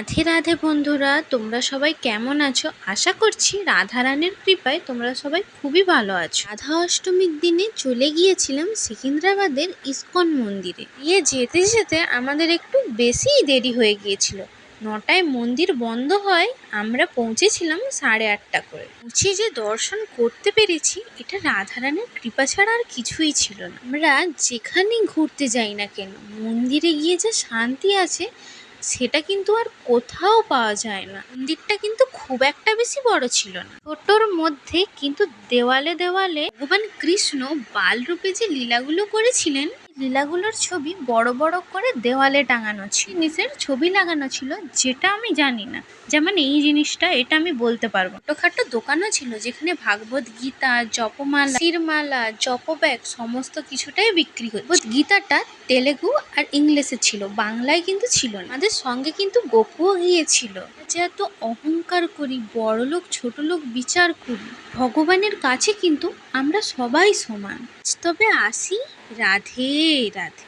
রাধে রাধে বন্ধুরা, তোমরা সবাই কেমন আছো? আশা করছি রাধারানীর কৃপায় তোমরা সবাই খুবই ভালো আছো। রাধা অষ্টমীর দিনে চলে গিয়েছিলাম সিকিন্দ্রাবাদের ইসকন মন্দিরে। যেতে যেতে আমাদের একটু বেশিই দেরি হয়ে গিয়েছিল। 9টায় মন্দির বন্ধ হয়, আমরা পৌঁছেছিলাম 8:30 করে। পৌঁছে যে দর্শন করতে পেরেছি, এটা রাধারানীর কৃপা ছাড়া আর কিছুই ছিল না। আমরা যেখানেই ঘুরতে যাই না কেন, মন্দিরে গিয়ে যে শান্তি আছে সেটা কিন্তু আর কোথাও পাওয়া যায় না। মন্দিরটা কিন্তু খুব একটা বেশি বড় ছিল না, ছোটোর মধ্যে কিন্তু দেওয়ালে দেওয়ালে ভগবান কৃষ্ণ বালরূপে যে লীলাগুলো করেছিলেন, লীলাগুলোর ছবি বড় বড় করে দেওয়ালে টাঙানো ছিল। জিনিসের ছবি লাগানো ছিল যেটা আমি জানি না, যেমন এই জিনিসটা, এটা আমি বলতে পারবো। ছোটখাটো দোকানও ছিল যেখানে ভাগবত গীতা, জপমালা, শিরমালা, জপব্যাগ সমস্ত কিছুটাই বিক্রি হতো। ভাগবত গীতাটা তেলেগু আর ইংলিশে ছিল, বাংলায় কিন্তু ছিল না। আমাদের সঙ্গে কিন্তু গোপুও গিয়েছিল। যে এত অহংকার করি, বড় লোক ছোট লোক বিচার করি, ভগবানের কাছে কিন্তু আমরা সবাই সমান। তবে আসি, রাধে রাধে।